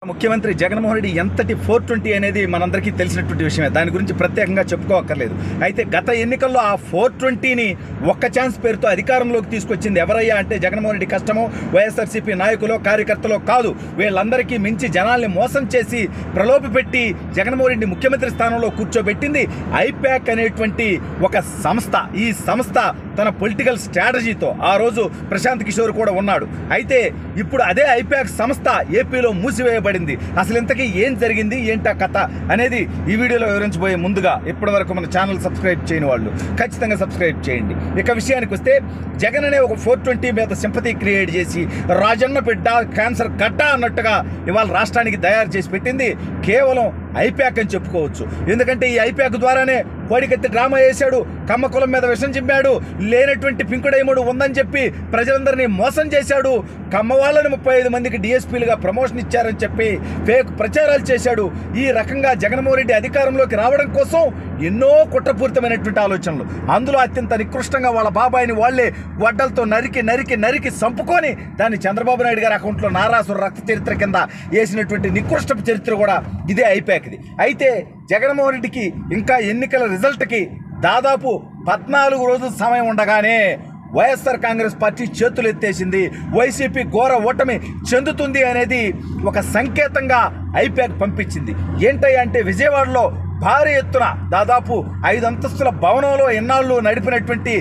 ముఖ్యమంత్రి జగన్మోహన్ రెడ్డి ఎంతటి 420 అనేది మనందరికీ తెలిసినటువంటి విషయమే. దాని గురించి ప్రత్యేకంగా చెప్పుకోవక్కర్లేదు. అయితే గత ఎన్నికల్లో ఆ 420ని ఒక్క ఛాన్స్ పేరుతో అధికారంలోకి తీసుకొచ్చింది ఎవరయ్యా అంటే జగన్మోహన్ రెడ్డి కష్టమో వైఎస్ఆర్సీపీ నాయకులో కార్యకర్తలో కాదు. వీళ్ళందరికీ మించి జనాల్ని మోసం చేసి ప్రలోభపెట్టి జగన్మోహన్ రెడ్డి ముఖ్యమంత్రి స్థానంలో కూర్చోబెట్టింది ఐప్యాక్ అనేటువంటి ఒక సంస్థ. ఈ సంస్థ తన పొలిటికల్ స్ట్రాటజీతో ఆ రోజు ప్రశాంత్ కిషోర్ కూడా ఉన్నాడు. అయితే ఇప్పుడు అదే ఐప్యాక్ సంస్థ ఏపీలో మూసివేయబడింది. అసలు ఇంతకీ ఏం జరిగింది, ఏంటా కథ అనేది ఈ వీడియోలో వివరించబోయే ముందుగా ఇప్పటి వరకు మన ఛానల్ సబ్స్క్రైబ్ చేయని వాళ్ళు ఖచ్చితంగా సబ్స్క్రైబ్ చేయండి. ఇక విషయానికి వస్తే జగన్ అనే ఒక 420 మీద సింపతి క్రియేట్ చేసి రాజన్న బిడ్డ క్యాన్సర్ గడ్డ అన్నట్టుగా ఇవాళ రాష్ట్రానికి తయారు చేసి పెట్టింది కేవలం ఐప్యాక్ అని చెప్పుకోవచ్చు. ఎందుకంటే ఈ ఐప్యాక్ ద్వారానే కోడికెత్తి డ్రామా వేశాడు, కమ్మ కులం మీద విషం చింపాడు, లేనటువంటి పింకుడైముడు ఉందని చెప్పి ప్రజలందరినీ మోసం చేశాడు, కమ్మ వాళ్ళని 35 మందికి డిఎస్పీలుగా ప్రమోషన్ ఇచ్చారని చెప్పి ఫేక్ ప్రచారాలు చేశాడు. ఈ రకంగా జగన్మోహన్ రెడ్డి అధికారంలోకి రావడం కోసం ఎన్నో కుట్రపూరితమైనటువంటి ఆలోచనలు, అందులో అత్యంత నికృష్టంగా వాళ్ళ బాబాయిని వాళ్లే గొడ్డలతో నరికి నరికి నరికి చంపుకొని దాన్ని చంద్రబాబు నాయుడు గారి అకౌంట్లో నారాసుర రక్త చరిత్ర కింద వేసినటువంటి నికృష్టపు చరిత్ర కూడా ఇదే ఐప్యాక్ది. అయితే జగన్మోహన్ రెడ్డికి ఇంకా ఎన్నికల రిజల్ట్కి దాదాపు 14 రోజుల సమయం ఉండగానే వైఎస్ఆర్ కాంగ్రెస్ పార్టీ చేతులు ఎత్తేసింది. వైసీపీ ఘోర ఓటమి చెందుతుంది అనేది ఒక సంకేతంగా ఐప్యాక్ పంపించింది. ఏంటయ్యా అంటే విజయవాడలో భారీ ఎత్తున దాదాపు 5 అంతస్తుల భవనంలో ఎన్నాళ్ళు నడిపినటువంటి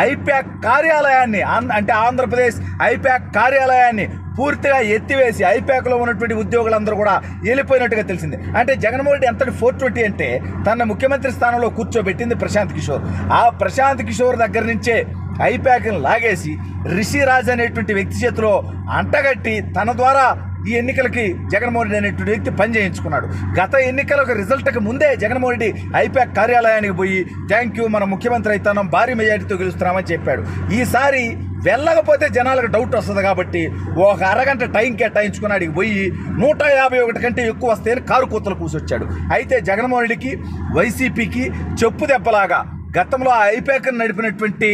ఐప్యాక్ కార్యాలయాన్ని అంటే ఆంధ్రప్రదేశ్ ఐప్యాక్ కార్యాలయాన్ని పూర్తిగా ఎత్తివేసి ఐప్యాక్లో ఉన్నటువంటి ఉద్యోగులందరూ కూడా వెళ్ళిపోయినట్టుగా తెలిసింది. అంటే జగన్మోహన్ రెడ్డి ఎంతటి 420 అంటే తన ముఖ్యమంత్రి స్థానంలో కూర్చోబెట్టింది ప్రశాంత్ కిషోర్. ఆ ప్రశాంత్ కిషోర్ దగ్గర నుంచే ఐప్యాక్ని లాగేసి రిషిరాజ్ అనేటువంటి వ్యక్తి చేతిలో అంటగట్టి తన ద్వారా ఈ ఎన్నికలకి జగన్మోహన్ రెడ్డి అనేటువంటి వ్యక్తి పని చేయించుకున్నాడు. గత ఎన్నికలకు రిజల్ట్కి ముందే జగన్మోహన్ రెడ్డి ఐప్యాక్ కార్యాలయానికి పోయి థ్యాంక్ యూ, మన ముఖ్యమంత్రి అయితానం, భారీ మెజారిటీతో గెలుస్తున్నామని చెప్పాడు. ఈసారి వెళ్ళకపోతే జనాలకు డౌట్ వస్తుంది కాబట్టి ఒక అరగంట టైం కేటాయించుకుని అడిగి పోయి 151 కంటే ఎక్కువ వస్తాయని కారు కూతలు కూసొచ్చాడు. అయితే జగన్మోహన్ రెడ్డికి వైసీపీకి చెప్పు దెబ్బలాగా గతంలో ఆ ఐప్యాక్ను నడిపినటువంటి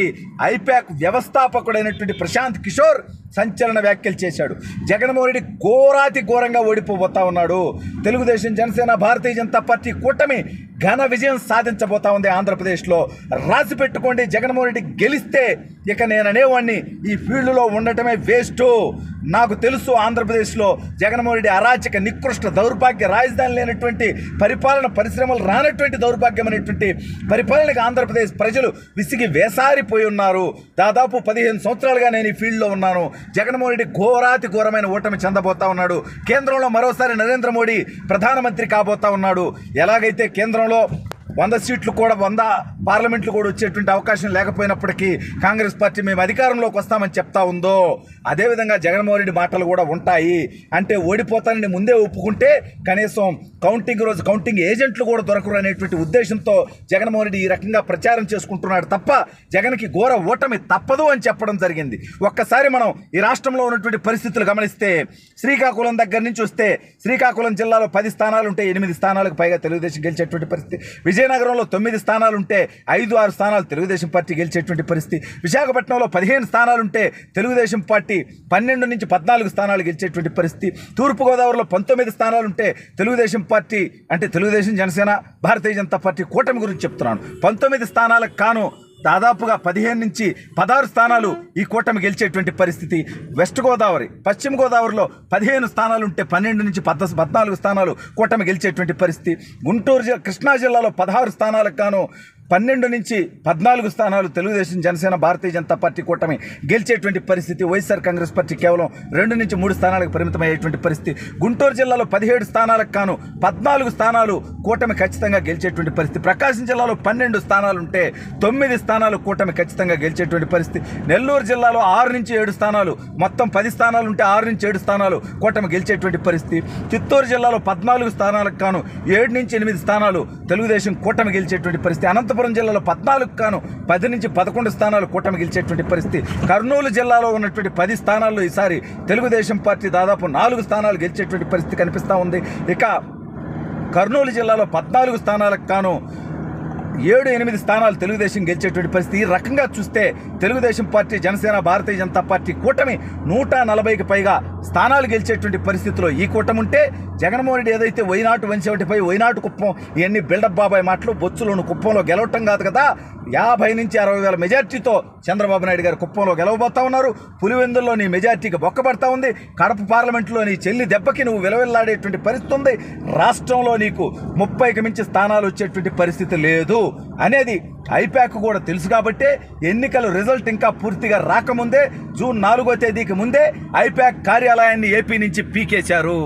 ఐప్యాక్ వ్యవస్థాపకుడైనటువంటి ప్రశాంత్ కిషోర్ సంచలన వ్యాఖ్యలు చేశాడు. జగన్మోహన్ రెడ్డి ఘోరాతి ఘోరంగా ఓడిపోబోతా ఉన్నాడు. తెలుగుదేశం, జనసేన, భారతీయ జనతా పార్టీ కూటమి ఘన విజయం సాధించబోతా ఉంది ఆంధ్రప్రదేశ్లో. రాసి పెట్టుకోండి, జగన్మోహన్ రెడ్డి గెలిస్తే ఇక నేను అనేవాడిని ఈ ఫీల్డ్లో ఉండటమే వేస్ట్. నాకు తెలుసు ఆంధ్రప్రదేశ్లో జగన్మోహన్ రెడ్డి అరాచక నికృష్ట దౌర్భాగ్య రాజధాని లేనటువంటి పరిపాలన, పరిశ్రమలు రానటువంటి దౌర్భాగ్యమైనటువంటి పరిపాలనకు ఆంధ్రప్రదేశ్ ప్రజలు విసిగి వేసారిపోయి ఉన్నారు. దాదాపు 15 సంవత్సరాలుగా నేను ఈ ఫీల్డ్లో ఉన్నాను. జగన్మోహన్ రెడ్డి ఘోరాతి ఘోరమైన ఓటమి చెందబోతా ఉన్నాడు. కేంద్రంలో మరోసారి నరేంద్ర మోడీ ప్రధానమంత్రి కాబోతా ఉన్నాడు. ఎలాగైతే కేంద్రంలో 100 సీట్లు కూడా 100 పార్లమెంట్లు కూడా వచ్చేటువంటి అవకాశం లేకపోయినప్పటికీ కాంగ్రెస్ పార్టీ మేము అధికారంలోకి వస్తామని చెప్తా ఉందో అదేవిధంగా జగన్మోహన్ రెడ్డి మాటలు కూడా ఉంటాయి. అంటే ఓడిపోతానని ముందే ఒప్పుకుంటే కనీసం కౌంటింగ్ రోజు కౌంటింగ్ ఏజెంట్లు కూడా దొరకరు అనేటువంటి ఉద్దేశంతో జగన్మోహన్ రెడ్డి ఈ రకంగా ప్రచారం చేసుకుంటున్నాడు తప్ప జగన్కి ఘోర ఓటమి తప్పదు అని చెప్పడం జరిగింది. ఒక్కసారి మనం ఈ రాష్ట్రంలో ఉన్నటువంటి పరిస్థితులు గమనిస్తే శ్రీకాకుళం దగ్గర నుంచి వస్తే శ్రీకాకుళం జిల్లాలో 10 స్థానాలు ఉంటే 8 స్థానాలకు పైగా తెలుగుదేశం గెలిచేటువంటి పరిస్థితి. విజయనగరంలో 9 స్థానాలు ఉంటే 5-6 స్థానాలు తెలుగుదేశం పార్టీ గెలిచేటువంటి పరిస్థితి. విశాఖపట్నంలో 15 స్థానాలు ఉంటే తెలుగుదేశం పార్టీ 12 నుంచి 14 స్థానాలు గెలిచేటువంటి పరిస్థితి. తూర్పుగోదావరిలో 19 స్థానాలు ఉంటే తెలుగుదేశం పార్టీ అంటే తెలుగుదేశం, జనసేన, భారతీయ జనతా పార్టీ కూటమి గురించి చెప్తున్నాను. 19 స్థానాలకు కాను దాదాపుగా 15 నుంచి 16 స్థానాలు ఈ కూటమి గెలిచేటువంటి పరిస్థితి. వెస్ట్ గోదావరి, పశ్చిమ గోదావరిలో 15 స్థానాలు ఉంటే 12 నుంచి 14 స్థానాలు కూటమి గెలిచేటువంటి పరిస్థితి. గుంటూరు, కృష్ణా జిల్లాలో 16 స్థానాలకు గాను 12 నుంచి 14 స్థానాలు తెలుగుదేశం, జనసేన, భారతీయ జనతా పార్టీ కూటమి గెలిచేటువంటి పరిస్థితి. వైఎస్ఆర్ కాంగ్రెస్ పార్టీ కేవలం 2 నుంచి 3 స్థానాలకు పరిమితమయ్యేటువంటి పరిస్థితి. గుంటూరు జిల్లాలో 17 స్థానాలకు కాను 14 స్థానాలు కూటమి ఖచ్చితంగా గెలిచేటువంటి పరిస్థితి. ప్రకాశం జిల్లాలో 12 స్థానాలు ఉంటే 9 స్థానాలు కూటమి ఖచ్చితంగా గెలిచేటువంటి పరిస్థితి. నెల్లూరు జిల్లాలో 6 నుంచి 7 స్థానాలు, మొత్తం 10 స్థానాలు ఉంటే 6 నుంచి 7 స్థానాలు కూటమి గెలిచేటువంటి పరిస్థితి. చిత్తూరు జిల్లాలో 14 స్థానాలకు కాను 7 నుంచి 8 స్థానాలు తెలుగుదేశం కూటమి గెలిచేటువంటి పరిస్థితి. అనంతపురం జిల్లాలో 14 కాను 10 నుంచి 11 స్థానాలు కూటమి గెలిచేటువంటి పరిస్థితి. కర్నూలు జిల్లాలో ఉన్నటువంటి 10 స్థానాల్లో ఈసారి తెలుగుదేశం పార్టీ దాదాపు 4 స్థానాలు గెలిచేటువంటి పరిస్థితి కనిపిస్తూ ఉంది. ఇక కర్నూలు జిల్లాలో 14 స్థానాలకు కాను 7-8 స్థానాలు తెలుగుదేశం గెలిచేటువంటి పరిస్థితి. ఈ రకంగా చూస్తే తెలుగుదేశం పార్టీ, జనసేన, భారతీయ జనతా పార్టీ కూటమి 140కి పైగా స్థానాలు గెలిచేటువంటి పరిస్థితిలో ఈ కూటమి ఉంటే, జగన్మోహన్ రెడ్డి ఏదైతే వైనాటు వంశవటిపై వైనాటు కుప్పం ఇవన్నీ బిల్డప్ బాబాయ్ మాటలు, బొచ్చులోను కుప్పంలో గెలవటం కాదు కదా, 50 నుంచి 60 వేల మెజార్టీతో చంద్రబాబు నాయుడు గారు కుప్పంలో గెలవబోతా ఉన్నారు. పులివెందుల్లో నీ మెజార్టీకి బొక్కబడతా ఉంది. కడప పార్లమెంట్లో నీ చెల్లి దెబ్బకి నువ్వు విలవిల్లాడేటువంటి పరిస్థితి ఉంది. రాష్ట్రంలో నీకు 30కి మించి స్థానాలు వచ్చేటువంటి పరిస్థితి లేదు అనేది ఐపాక్ కూడా తెలుసు. కాబట్టే ఎన్నికల రిజల్ట్ ఇంకా పూర్తిగా రాకముందే, జూన్ 4వ తేదీకి ముందే ఐపాక్ కార్యాలయాన్ని ఏపీ నుంచి పీకేశారు.